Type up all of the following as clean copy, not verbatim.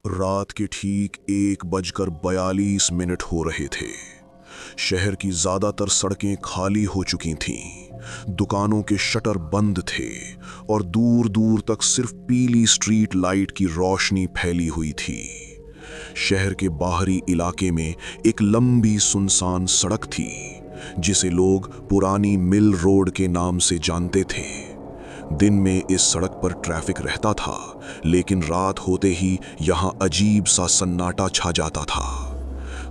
रात के ठीक 1:42 हो रहे थे। शहर की ज्यादातर सड़कें खाली हो चुकी थीं, दुकानों के शटर बंद थे और दूर दूर तक सिर्फ पीली स्ट्रीट लाइट की रोशनी फैली हुई थी। शहर के बाहरी इलाके में एक लंबी सुनसान सड़क थी जिसे लोग पुरानी मिल रोड के नाम से जानते थे। दिन में इस सड़क पर ट्रैफिक रहता था, लेकिन रात होते ही यहां अजीब सा सन्नाटा छा जाता था।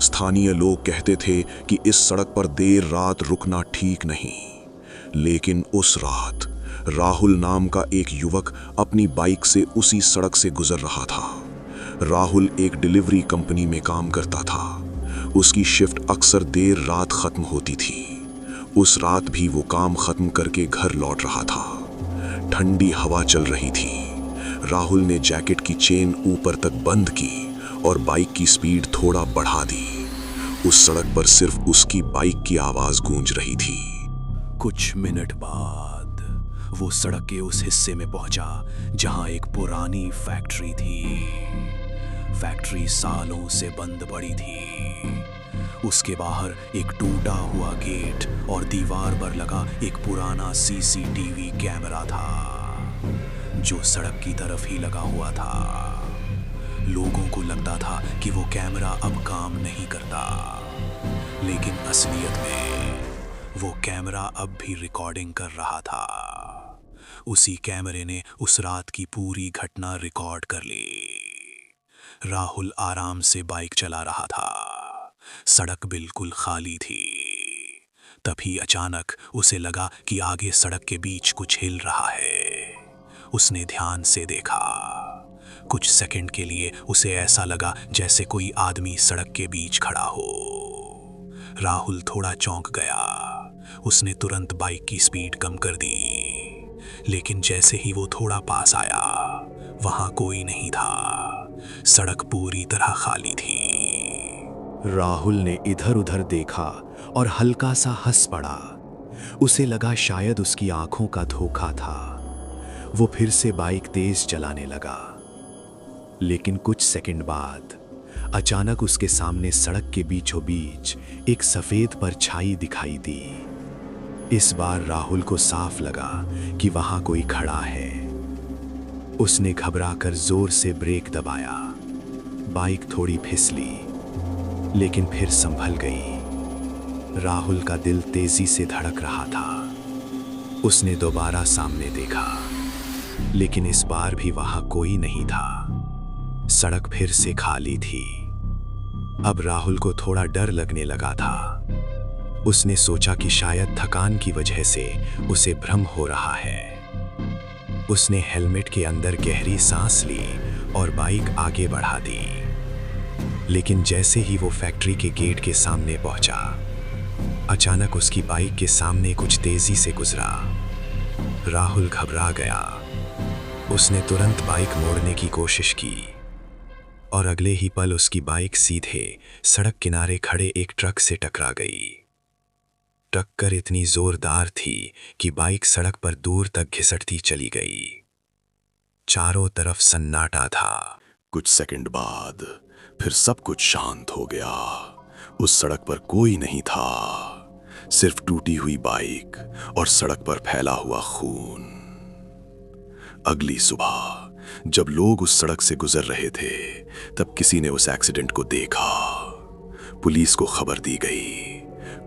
स्थानीय लोग कहते थे कि इस सड़क पर देर रात रुकना ठीक नहीं। लेकिन उस रात राहुल नाम का एक युवक अपनी बाइक से उसी सड़क से गुजर रहा था। राहुल एक डिलीवरी कंपनी में काम करता था। उसकी शिफ्ट अक्सर देर रात खत्म होती थी। उस रात भी वो काम खत्म करके घर लौट रहा था। ठंडी हवा चल रही थी। राहुल ने जैकेट की चेन ऊपर तक बंद की और बाइक की स्पीड थोड़ा बढ़ा दी। उस सड़क पर सिर्फ उसकी बाइक की आवाज गूंज रही थी। कुछ मिनट बाद वो सड़क के उस हिस्से में पहुंचा जहां एक पुरानी फैक्ट्री थी। फैक्ट्री सालों से बंद पड़ी थी। उसके बाहर एक टूटा हुआ गेट और दीवार पर लगा एक पुराना सीसीटीवी कैमरा था जो सड़क की तरफ ही लगा हुआ था। लोगों को लगता था कि वो कैमरा अब काम नहीं करता, लेकिन असलियत में वो कैमरा अब भी रिकॉर्डिंग कर रहा था। उसी कैमरे ने उस रात की पूरी घटना रिकॉर्ड कर ली। राहुल आराम से बाइक चला रहा था। सड़क बिल्कुल खाली थी। तभी अचानक उसे लगा कि आगे सड़क के बीच कुछ हिल रहा है। उसने ध्यान से देखा। कुछ सेकंड के लिए उसे ऐसा लगा जैसे कोई आदमी सड़क के बीच खड़ा हो। राहुल थोड़ा चौंक गया। उसने तुरंत बाइक की स्पीड कम कर दी, लेकिन जैसे ही वो थोड़ा पास आया, वहां कोई नहीं था। सड़क पूरी तरह खाली थी। राहुल ने इधर उधर देखा और हल्का सा हंस पड़ा। उसे लगा शायद उसकी आंखों का धोखा था। वो फिर से बाइक तेज चलाने लगा। लेकिन कुछ सेकंड बाद अचानक उसके सामने सड़क के बीचों बीच एक सफेद परछाई दिखाई दी। इस बार राहुल को साफ लगा कि वहां कोई खड़ा है। उसने घबराकर जोर से ब्रेक दबाया। बाइक थोड़ी फिसली, लेकिन फिर संभल गई। राहुल का दिल तेजी से धड़क रहा था। उसने दोबारा सामने देखा, लेकिन इस बार भी वहां कोई नहीं था। सड़क फिर से खाली थी। अब राहुल को थोड़ा डर लगने लगा था। उसने सोचा कि शायद थकान की वजह से उसे भ्रम हो रहा है। उसने हेलमेट के अंदर गहरी सांस ली और बाइक आगे बढ़ा दी। लेकिन जैसे ही वो फैक्ट्री के गेट के सामने पहुंचा, अचानक उसकी बाइक के सामने कुछ तेजी से गुजरा। राहुल घबरा गया। उसने तुरंत बाइक मोड़ने की कोशिश की और अगले ही पल उसकी बाइक सीधे सड़क किनारे खड़े एक ट्रक से टकरा गई। टक्कर इतनी जोरदार थी कि बाइक सड़क पर दूर तक घिसटती चली गई। चारों तरफ सन्नाटा था। कुछ सेकंड बाद फिर सब कुछ शांत हो गया। उस सड़क पर कोई नहीं था, सिर्फ टूटी हुई बाइक और सड़क पर फैला हुआ खून। अगली सुबह जब लोग उस सड़क से गुजर रहे थे, तब किसी ने उस एक्सीडेंट को देखा। पुलिस को खबर दी गई।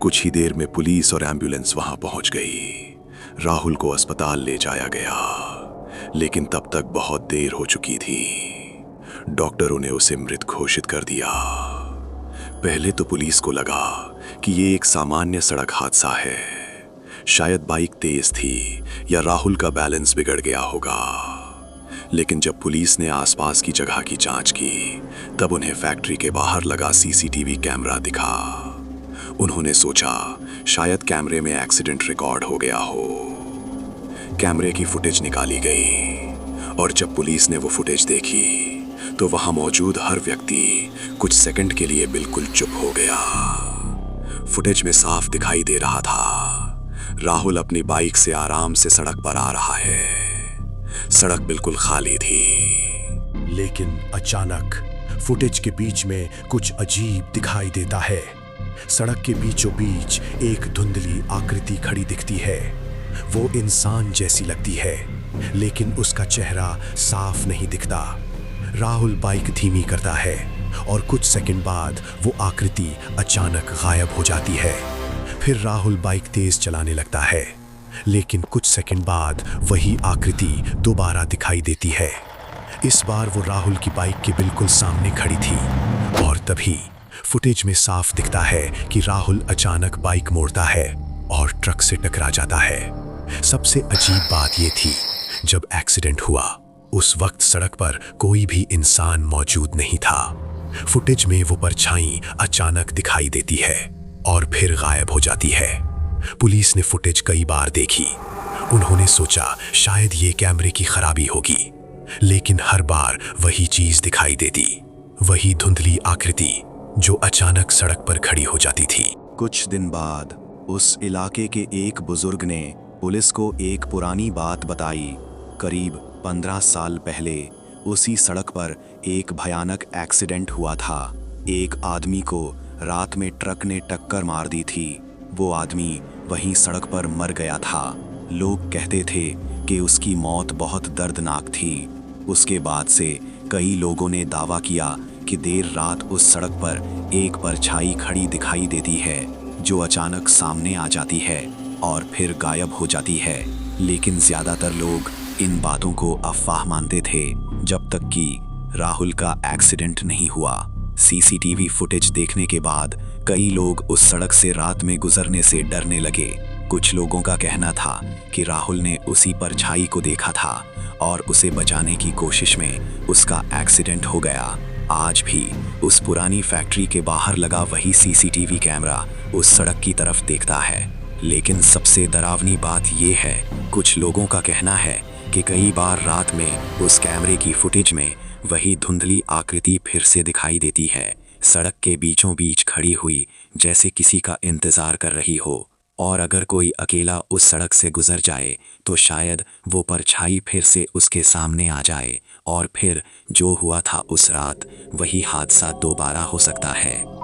कुछ ही देर में पुलिस और एम्बुलेंस वहां पहुंच गई। राहुल को अस्पताल ले जाया गया, लेकिन तब तक बहुत देर हो चुकी थी। डॉक्टरों ने उसे मृत घोषित कर दिया। पहले तो पुलिस को लगा कि ये एक सामान्य सड़क हादसा है। शायद बाइक तेज थी या राहुल का बैलेंस बिगड़ गया होगा। लेकिन जब पुलिस ने आसपास की जगह की जांच की, तब उन्हें फैक्ट्री के बाहर लगा सीसीटीवी कैमरा दिखा। उन्होंने सोचा शायद कैमरे में एक्सीडेंट रिकॉर्ड हो गया हो। कैमरे की फुटेज निकाली गई और जब पुलिस ने वो फुटेज देखी, तो वहां मौजूद हर व्यक्ति कुछ सेकंड के लिए बिल्कुल चुप हो गया। फुटेज में साफ दिखाई दे रहा था राहुल अपनी बाइक से आराम से सड़क पर आ रहा है। सड़क बिल्कुल खाली थी। लेकिन अचानक फुटेज के बीच में कुछ अजीब दिखाई देता है। सड़क के बीचों बीच एक धुंधली आकृति खड़ी दिखती है। वो इंसान जैसी लगती है, लेकिन उसका चेहरा साफ नहीं दिखता। राहुल बाइक धीमी करता है और कुछ सेकंड बाद वो आकृति अचानक गायब हो जाती है। फिर राहुल बाइक तेज चलाने लगता है, लेकिन कुछ सेकंड बाद वही आकृति दोबारा दिखाई देती है। इस बार वो राहुल की बाइक के बिल्कुल सामने खड़ी थी और तभी फुटेज में साफ दिखता है कि राहुल अचानक बाइक मोड़ता है और ट्रक से टकरा जाता है। सबसे अजीब बात ये थी, जब एक्सीडेंट हुआ उस वक्त सड़क पर कोई भी इंसान मौजूद नहीं था। फुटेज में वो परछाई अचानक दिखाई देती है और फिर गायब हो जाती है। पुलिस ने फुटेज कई बार देखी। उन्होंने सोचा शायद ये कैमरे की खराबी होगी, लेकिन हर बार वही चीज दिखाई देती, वही धुंधली आकृति जो अचानक सड़क पर खड़ी हो जाती थी। कुछ दिन बाद उस इलाके के एक बुजुर्ग ने पुलिस को एक पुरानी बात बताई। करीब 15 साल पहले उसी सड़क पर एक भयानक एक्सीडेंट हुआ था। एक आदमी को रात में ट्रक ने टक्कर मार दी थी। वो आदमी वहीं सड़क पर मर गया था। लोग कहते थे कि उसकी मौत बहुत दर्दनाक थी। उसके बाद से कई लोगों ने दावा किया कि देर रात उस सड़क पर एक परछाई खड़ी दिखाई देती है, जो अचानक सामने आ जाती है और फिर गायब हो जाती है। लेकिन ज्यादातर लोग इन बातों को अफवाह मानते थे, जब तक कि राहुल का एक्सीडेंट नहीं हुआ। सीसीटीवी फुटेज देखने के बाद कई लोग उस सड़क से रात में गुजरने से डरने लगे। कुछ लोगों का कहना था कि राहुल ने उसी परछाई को देखा था और उसे बचाने की कोशिश में उसका एक्सीडेंट हो गया। आज भी उस पुरानी फैक्ट्री के बाहर लगा वही सीसीटीवी कैमरा उस सड़क की तरफ देखता है। लेकिन सबसे डरावनी बात यह है, कुछ लोगों का कहना है कि कई बार रात में उस कैमरे की फुटेज में वही धुंधली आकृति फिर से दिखाई देती है, सड़क के बीचों बीच खड़ी हुई, जैसे किसी का इंतजार कर रही हो। और अगर कोई अकेला उस सड़क से गुजर जाए तो शायद वो परछाई फिर से उसके सामने आ जाए और फिर जो हुआ था उस रात वही हादसा दोबारा हो सकता है।